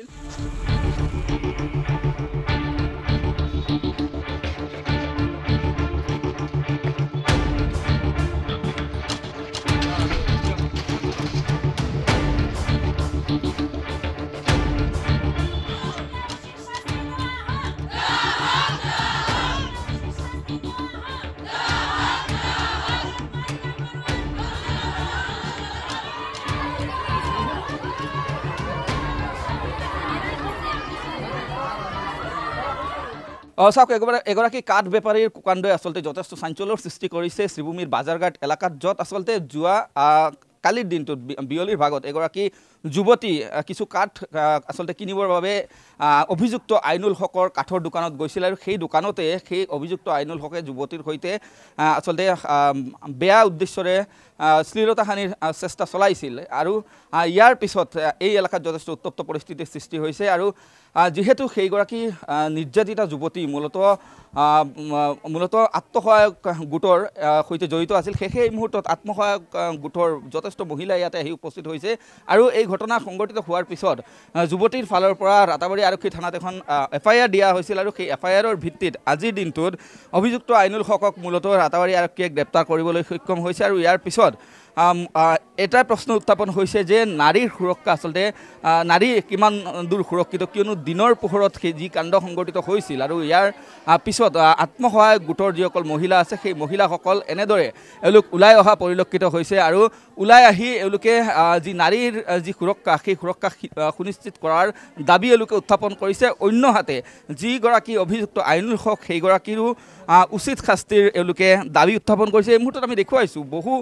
চাওক এগৰাকী কাঠ বেপাৰীৰ কুকাণ্ডই আচলতে যথেষ্ট চাঞ্চল্যৰ সৃষ্টি কৰিছে শ্ৰীভূমিৰ বাজাৰঘাট এলেকাত, য'ত আচলতে যোৱা কালিৰ দিনটোত বিয়লিৰ ভাগত এগৰাকী যুৱতী কিছু কাঠ আচলতে কিনিবৰ বাবে অভিযুক্ত আইনুল হকৰ কাঠৰ দোকানত গৈছিল আৰু সেই দোকানতে সেই অভিযুক্ত আইনুল হকে যুৱতীৰ সৈতে আচলতে বেয়া উদ্দেশ্যৰে শ্লীলতাহানিৰ চেষ্টা চলাইছিল আৰু ইয়াৰ পিছত এই এলেকাত যথেষ্ট উত্তপ্ত পৰিস্থিতিৰ সৃষ্টি হৈছে আৰু যিহেতু সেইগৰাকী নিৰ্যাতিতা যুৱতী মূলত আত্মসহায়ক গোটৰ সৈতে জড়িত আছিল, সেই মুহূৰ্তত আত্মসহায়ক গোটৰ যথেষ্ট মহিলা ইয়াতে আহি উপস্থিত হৈছে আৰু এই ঘটনা সংঘটিত হোৱাৰ পিছত যুৱতীৰ ফালৰ পৰা ৰাতাবাৰী আৰক্ষী থানাত এখন FIR দিয়া হৈছিল আৰু সেই FIRৰ ভিত্তিত আজিৰ দিনটোত অভিযুক্ত আইনুল হকক মূলত ৰাতাবাৰী আৰক্ষীয়ে গ্ৰেপ্তাৰ কৰিবলৈ সক্ষম হৈছে আৰু ইয়াৰ পিছত এটা প্ৰশ্ন উত্থাপন হৈছে যে নাৰীৰ সুৰক্ষা আচলতে নাৰী কিমান দূৰ সুৰক্ষিত, কিয়নো দিনৰ পোহৰত সেই যি কাণ্ড সংঘটিত হৈছিল আৰু ইয়াৰ পিছত আত্মসহায়ক গোটৰ যিসকল মহিলা আছে সেই মহিলাসকল এনেদৰে এওঁলোক ওলাই অহা পৰিলক্ষিত হৈছে আৰু ওলাই আহি এওঁলোকে যি নাৰীৰ যি সুৰক্ষা সেই সুৰক্ষা সুনিশ্চিত কৰাৰ দাবী এওঁলোকে উত্থাপন কৰিছে। অন্যহাতে যিগৰাকী অভিযুক্ত আইনুল হক সেইগৰাকীৰো উচিত শাস্তিৰ এওঁলোকে দাবী উত্থাপন কৰিছে। এই মুহূৰ্তত আমি দেখুৱাইছোঁ বহু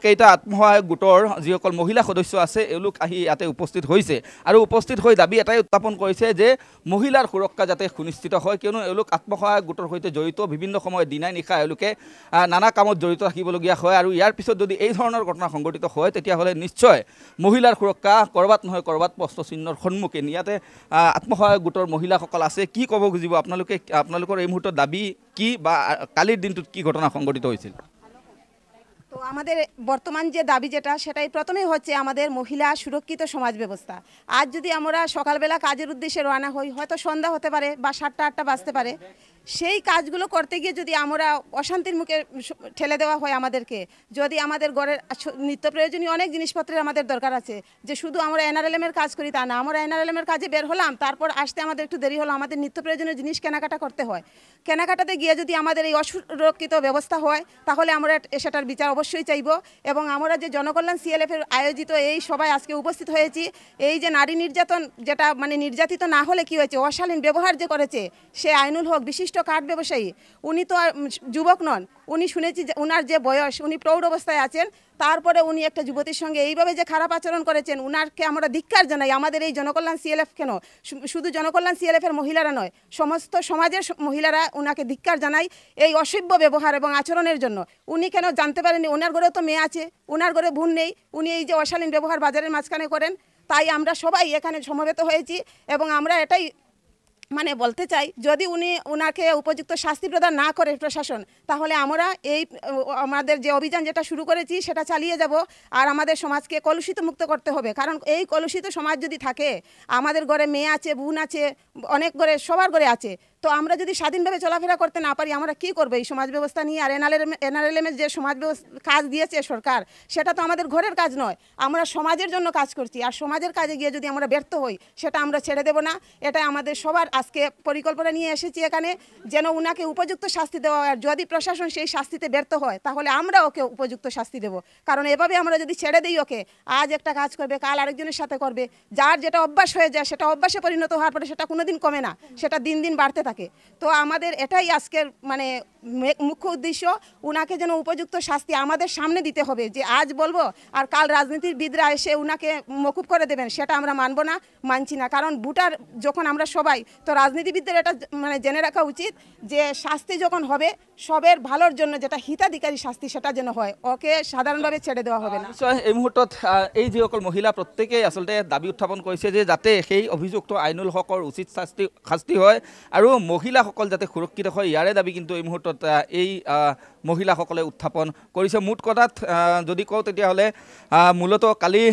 কেইটা আত্মসহায়ক গোটৰ যিসকল মহিলা সদস্য আছে এওঁলোক আহি ইয়াতে উপস্থিত হৈছে আৰু উপস্থিত হৈ দাবী এটাই উত্থাপন কৰিছে যে মহিলাৰ সুৰক্ষা যাতে সুনিশ্চিত হয়, কিয়নো এওঁলোক আত্মসহায়ক গোটৰ সৈতে জড়িত, বিভিন্ন সময়ত দিনাই নিশা এওঁলোকে নানা কামত জড়িত থাকিবলগীয়া হয় আৰু ইয়াৰ পিছত যদি এই ধৰণৰ ঘটনা সংঘটিত হয় তেতিয়াহ'লে নিশ্চয় মহিলাৰ সুৰক্ষা ক'ৰবাত নহয় ক'ৰবাত প্ৰশ্ন চিহ্নৰ সন্মুখীন। ইয়াতে আত্মসহায়ক গোটৰ মহিলাসকল আছে, কি ক'ব খুজিব আপোনালোকৰ এই মুহূৰ্তত দাবী কি বা কালির দিনটোত কি ঘটনা সংঘটিত হয়েছিল? তো আমাদের বর্তমান যে দাবি যেটা সেটাই প্রথমেই হচ্ছে আমাদের মহিলা সুরক্ষিত সমাজ ব্যবস্থা। আজ যদি আমরা সকালবেলা কাজের উদ্দেশ্যে রওনা হই, হয়তো সন্ধ্যা হতে পারে বা 7টা 8টা বাজতে পারে, সেই কাজগুলো করতে গিয়ে যদি আমরা অশান্তির মুখে ঠেলে দেওয়া হয় আমাদেরকে, যদি আমাদের ঘরের নিত্য প্রয়োজনীয় অনেক জিনিসপত্রের আমাদের দরকার আছে, যে শুধু আমরা NRLM-এর কাজ করি তা না, আমরা NRLM-এর কাজে বের হলাম, তারপর আসতে আমাদের একটু দেরি হলো, আমাদের নিত্য প্রয়োজনীয় জিনিস কেনাকাটা করতে হয়। কেনাকাটাতে গিয়ে যদি আমাদের এই অসুরক্ষিত ব্যবস্থা হয় তাহলে আমরা সেটার বিচার অবশ্যই চাইব। এবং আমরা যে জনকল্যাণ CLF-এর আয়োজিত এই সভায় আজকে উপস্থিত হয়েছি, এই যে নারী নির্যাতন যেটা মানে নির্যাতিত না হলে কি হয়েছে, অশালীন ব্যবহার যে করেছে সে আইনুল হক বিশিষ্ট কাঠ ব্যবসায়ী, উনি তো যুবক নন, উনি শুনেছি যে ওনার যে বয়স, উনি প্রৌঢ় অবস্থায় আছেন, তারপরে উনি একটা যুবতীর সঙ্গে এইভাবে যে খারাপ আচরণ করেছেন, উনারকে আমরা ধিক্কার জানাই। আমাদের এই জনকল্যাণ CLF কেন, শুধু জনকল্যাণ CLF-এর মহিলারা নয়, সমস্ত সমাজের মহিলারা উনাকে ধিক্কার জানাই এই অসভ্য ব্যবহার এবং আচরণের জন্য। উনি কেন জানতে পারেননি, ওনার ঘরেও তো মেয়ে আছে, ওনার ঘরে বোন নেই, উনি এই যে অশালীন ব্যবহার বাজারের মাঝখানে করেন। তাই আমরা সবাই এখানে সমবেত হয়েছি এবং আমরা এটাই মানে বলতে চাই, যদি ওনাকে উপযুক্ত শাস্তি প্রদান না করে প্রশাসন, তাহলে আমরা এই আমাদের যে অভিযান যেটা শুরু করেছি সেটা চালিয়ে যাব আর আমাদের সমাজকে কলুষিত মুক্ত করতে হবে। কারণ এই কলুষিত সমাজ যদি থাকে, আমাদের ঘরে মেয়ে আছে, বোন আছে, অনেক ঘরে সবার ঘরে আছে, তো আমরা যদি স্বাধীনভাবে চলাফেরা করতে না পারি আমরা কি করব এই সমাজ ব্যবস্থা নিয়ে? আর NRLM-এর যে সমাজ কাজ দিয়েছে সরকার, সেটা তো আমাদের ঘরের কাজ নয়, আমরা সমাজের জন্য কাজ করছি। আর সমাজের কাজে গিয়ে যদি আমরা ব্যর্থ হই সেটা আমরা ছেড়ে দেব না। এটা আমাদের সবার আজকে পরিকল্পনা নিয়ে এসেছি এখানে, যেন উনাকে উপযুক্ত শাস্তি দেওয়া হয়। আর যদি প্রশাসন সেই শাস্তিতে ব্যর্থ হয় তাহলে আমরা ওকে উপযুক্ত শাস্তি দেব। কারণ এভাবে আমরা যদি ছেড়ে দিই ওকে, আজ একটা কাজ করবে, কাল আরেকজনের সাথে করবে, যার যেটা অভ্যাস হয়ে যায় সেটা অভ্যাসে পরিণত হওয়ার পরে সেটা কোনোদিন কমে না, সেটা দিন দিন বাড়তে থাকে। তো আমাদের এটাই আজকের মানে মুখ্য উদ্দেশ্য, উনাকে যেন উপযুক্ত শাস্তি আমাদের সামনে দিতে হবে। যে আজ বলবো আর কাল রাজনীতিবিদরা এসে উনাকে মকুব করে দেবেন, সেটা আমরা মানবো না, মানছি না। কারণ ভোটার যখন আমরা সবাই, তো রাজনীতিবিদদের এটা মানে জেনে রাখা উচিত যে শাস্তি যখন হবে সবের ভালোর জন্য, যেটা হিতাধিকারী শাস্তি সেটা যেন হয়, ওকে সাধারণভাবে ছেড়ে দেওয়া হবে না। এই মুহূর্তত এই যিসকল মহিলা প্ৰত্যেকেই আচলতে দাবী উত্থাপন কৰিছে যে যাতে সেই অভিযুক্ত আইনুল হকৰ উচিত শাস্তি হয় আৰু মহিলাসকল যাতে সুৰক্ষিত হয় ইয়াৰে দাবী কিন্তু এই মুহূৰ্তত এই মহিলাসকলে উত্থাপন কৰিছে। মুঠ কথাত যদি কওঁ তেতিয়াহ'লে মূলতঃ কালি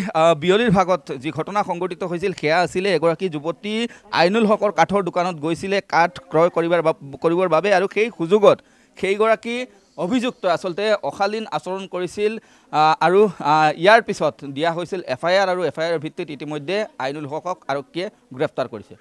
বিয়লিৰ ভাগত যি ঘটনা সংঘটিত হৈছিল সেয়া আছিলে এগৰাকী যুৱতী আইনুল হকৰ কাঠৰ দোকানত গৈছিলে কাঠ ক্ৰয় কৰিবৰ বাবে, আৰু সেই সুযোগত সেইগৰাকী অভিযুক্ত আচলতে অশালীন আচৰণ কৰিছিল আৰু ইয়াৰ পিছত দিয়া হৈছিল FIR, আৰু FIR ভিত্তিত ইতিমধ্যে আইনুল হকক আৰক্ষীয়ে গ্ৰেপ্তাৰ কৰিছে।